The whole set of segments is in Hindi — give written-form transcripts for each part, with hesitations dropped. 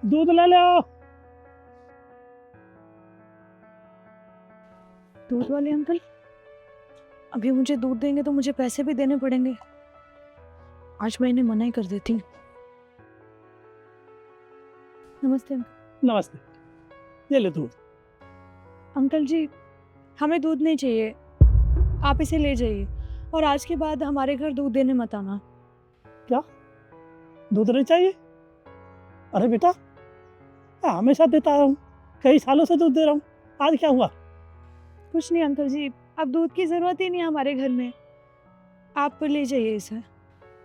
दूध ले लो। दूध वाले अंकल अभी मुझे दूध देंगे तो मुझे पैसे भी देने पड़ेंगे। आज मैं इन्हें मना ही कर देती हूँ। नमस्ते अंकल। नमस्ते, ये ले दूध। अंकल जी, हमें दूध नहीं चाहिए, आप इसे ले जाइए और आज के बाद हमारे घर दूध देने मत आना। क्या दूध नहीं चाहिए? अरे बेटा, मैं हमेशा देता हूँ, कई सालों से दूध दे रहा हूँ, आज क्या हुआ? कुछ नहीं अंकल जी, अब दूध की ज़रूरत ही नहीं है हमारे घर में, आप ले जाइए इसे।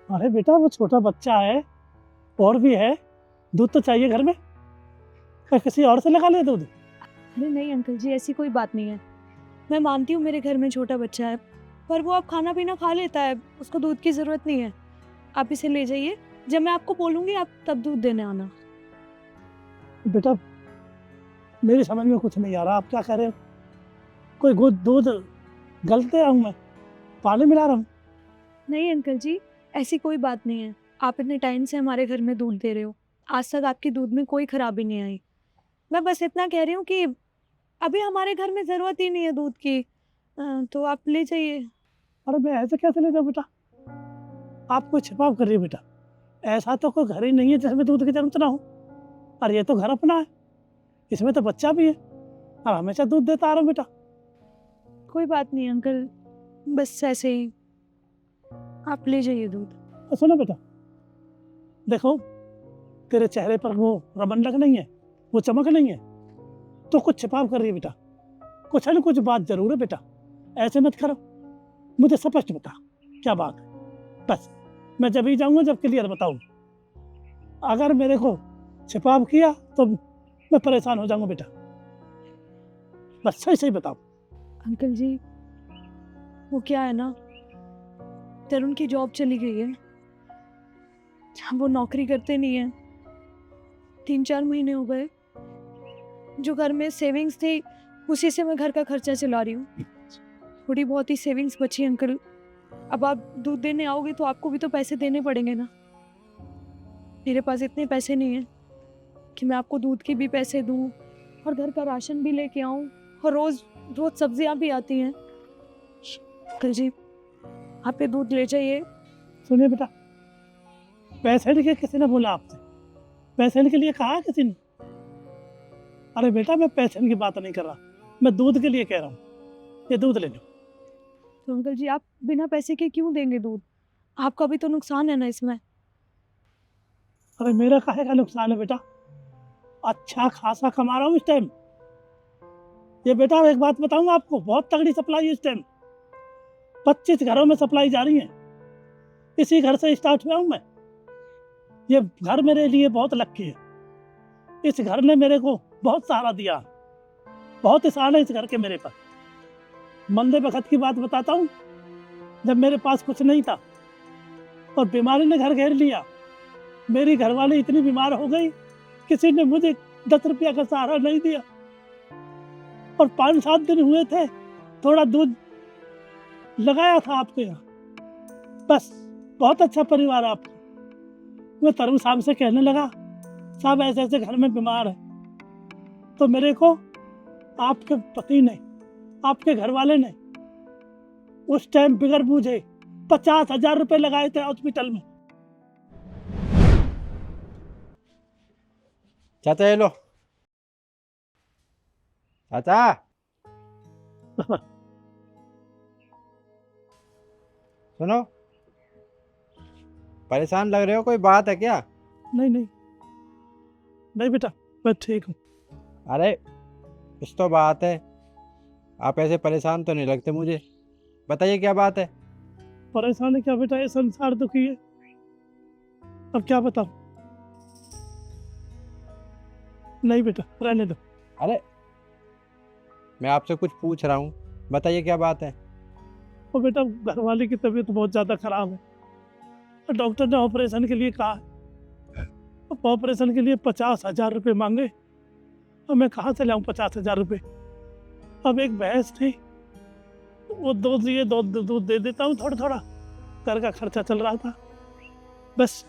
अरे बेटा, वो छोटा बच्चा है और भी है, दूध तो चाहिए घर में। क्या किसी और से लगा ले दूध? अरे नहीं अंकल जी, ऐसी कोई बात नहीं है। मैं मानती हूँ मेरे घर में छोटा बच्चा है, पर वो अब खाना पीना खा लेता है, उसको दूध की ज़रूरत नहीं है। आप इसे ले जाइए, जब मैं आपको बोलूँगी आप तब दूध देने आना। बेटा, मेरी समझ में कुछ नहीं आ रहा, आप क्या कह रहे हो? कोई दूध गलत दे रहा हूँ मैं? पानी मिला रहा हूँ? नहीं अंकल जी, ऐसी कोई बात नहीं है। आप इतने टाइम से हमारे घर में दूध दे रहे हो, आज तक आपकी दूध में कोई खराबी नहीं आई। मैं बस इतना कह रही हूँ कि अभी हमारे घर में ज़रूरत ही नहीं है दूध की, तो आप ले जाइए। अरे मैं ऐसे कैसे ले जाऊँ बेटा? आप कोई छिपाव कर रही है बेटा। ऐसा तो कोई घर ही नहीं है जिसमें दूध की जरूरत ना हो। और ये तो घर अपना है, इसमें तो बच्चा भी है और हमेशा दूध देता आ रहा हूँ बेटा। कोई बात नहीं अंकल, बस ऐसे ही आप ले जाइए दूध। तो सुनो बेटा, देखो तेरे चेहरे पर वो रमंडक नहीं है, वो चमक नहीं है, तो कुछ छिपाव कर रही है बेटा। कुछ न कुछ बात जरूर है बेटा, ऐसे मत करो, मुझे स्पष्ट बता क्या बात है। बस मैं जब ही जाऊंगा जब क्लियर बताऊंगा। अगर मेरे को छिपाव किया तो मैं परेशान हो जाऊंगा बेटा। बस सही सही बताओ। अंकल जी, वो क्या है ना, तरुण की जॉब चली गई है, वो नौकरी करते नहीं है। 3-4 महीने हो गए, जो घर में सेविंग्स थी उसी से मैं घर का खर्चा चला रही हूँ। थोड़ी बहुत ही सेविंग्स बची अंकल। अब आप दूध देने आओगे तो आपको भी तो पैसे देने पड़ेंगे ना। मेरे पास इतने पैसे नहीं हैं कि मैं आपको दूध के भी पैसे दूँ और घर का राशन भी लेके आऊँ, और रोज़ रोज़ सब्जियाँ भी आती हैं। अंकल जी, आप ये दूध ले जाइए। सुनिए बेटा, पैसे के किसी ने बोला आपसे? पैसे के लिए कहा किसी ने? अरे बेटा, मैं पैसे की बात नहीं कर रहा, मैं दूध के लिए कह रहा हूँ। ये दूध ले लो। तो अंकल जी, आप बिना पैसे के क्यों देंगे दूध? आपका भी तो नुकसान है ना इसमें। अरे मेरा काहे का नुकसान है बेटा? अच्छा खासा कमा रहा हूँ इस टाइम। ये बेटा एक बात बताऊँ आपको, बहुत तगड़ी सप्लाई है इस टाइम। 25 घरों में सप्लाई जा रही है। इसी घर से स्टार्ट हुआ हूँ मैं। ये घर मेरे लिए बहुत लक्की है। इस घर ने मेरे को बहुत सहारा दिया, बहुत एहसान है इस घर के मेरे पर। मंदे वक्त की बात बताता हूँ, जब मेरे पास कुछ नहीं था और बीमारी ने घर घेर लिया, मेरी घरवाली इतनी बीमार हो गई, किसी ने मुझे 10 रुपया का सहारा नहीं दिया। और 5-7 दिन हुए थे, थोड़ा दूध लगाया था आपके यहाँ। बस बहुत अच्छा परिवार आपका। मैं तरुण साहब से कहने लगा, साहब ऐसे ऐसे घर में बीमार है, तो मेरे को आपके पति ने, आपके घर वाले ने उस टाइम बिगर बूझे 50,000 रुपए लगाए थे हॉस्पिटल में। चाचा ये लो। चाचा सुनो, परेशान लग रहे हो, कोई बात है क्या? नहीं नहीं नहीं बेटा, मैं ठीक हूँ। अरे कुछ तो बात है, आप ऐसे परेशान तो नहीं लगते मुझे। बताइए क्या बात है। परेशानी क्या बेटा, ये संसार दुखी है, अब क्या बताऊं। नहीं बेटा, रहने दो। अरे मैं आपसे कुछ पूछ रहा हूँ, बताइए क्या बात है। और बेटा, घरवाले की तबीयत बहुत ज़्यादा खराब है और डॉक्टर ने ऑपरेशन के लिए कहा है। अब ऑपरेशन के लिए 50,000 रुपये मांगे और मैं कहाँ से लाऊं 50,000 रुपये। अब एक भैंस थी, वो दूध दे देता हूँ थोड़ा थोड़ा, घर का खर्चा चल रहा था। बस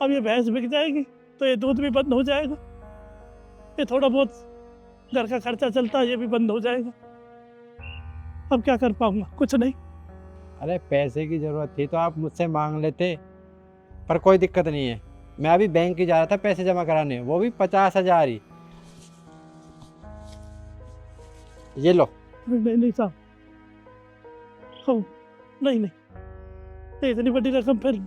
अब ये भैंस बिक जाएगी तो ये दूध भी बंद हो जाएगा, ये थोड़ा बहुत घर का खर्चा चलता है ये भी बंद हो जाएगा। अब क्या कर पाऊंगा, कुछ नहीं। अरे पैसे की ज़रूरत थी तो आप मुझसे मांग लेते, पर कोई दिक्कत नहीं है। मैं अभी बैंक ही जा रहा था पैसे जमा कराने, वो भी 50,000 ही। ये लो। नहीं नहीं साहब, हो नहीं नहीं, ये इतनी बड़ी रकम फिर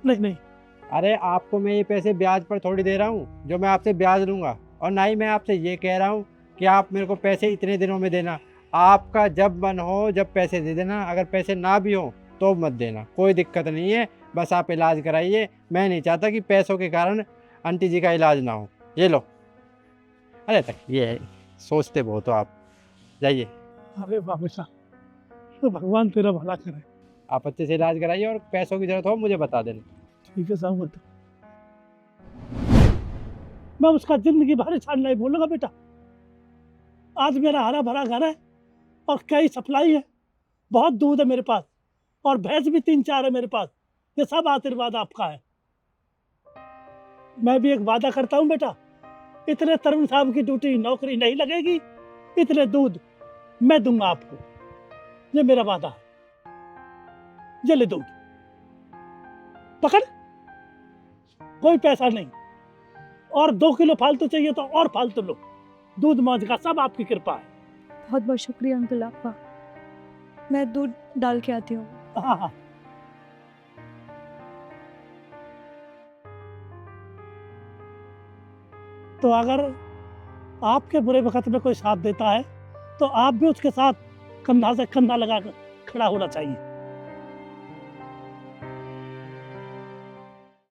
नहीं नहीं। अरे आपको मैं ये पैसे ब्याज पर थोड़ी दे रहा हूँ जो मैं आपसे ब्याज लूँगा, और ना ही मैं आपसे ये कह रहा हूँ कि आप मेरे को पैसे इतने दिनों में देना। आपका जब मन हो जब पैसे दे देना, अगर पैसे ना भी हो तो मत देना, कोई दिक्कत नहीं है। बस आप इलाज कराइए, मैं नहीं चाहता कि पैसों के कारण आंटी जी का इलाज ना हो। ये लो। अरे तक ये है, सोचते बहुत हो आप। जाइए, अरे बाबू साहब, तो भगवान तेरा भला करे। आप अच्छे से इलाज कराइए, और पैसों की ज़रूरत हो मुझे बता देना। ठीक है साहब, तो मैं उसका जिंदगी भर छाड़ नहीं बोलूंगा बेटा। आज मेरा हरा भरा घर है और कई सप्लाई है, बहुत दूध है मेरे पास, और भैंस भी 3-4 है मेरे पास। ये सब आशीर्वाद आपका है। मैं भी एक वादा करता हूँ बेटा, इतने तरुण साहब की ड्यूटी नौकरी नहीं लगेगी, इतने दूध मैं दूंगा आपको, ये मेरा वादा है। ये ले दूध पकड़, कोई पैसा नहीं, और 2 किलो फालतू चाहिए तो और फालतू लो। दूध मौज का सब आपकी कृपा है। बहुत बहुत शुक्रिया अंकल आपका। मैं दूध डाल के आती हूँ। हाँ हाँ, तो अगर आपके बुरे वक्त में कोई साथ देता है तो आप भी उसके साथ कंधा से कंधा लगाकर खड़ा होना चाहिए।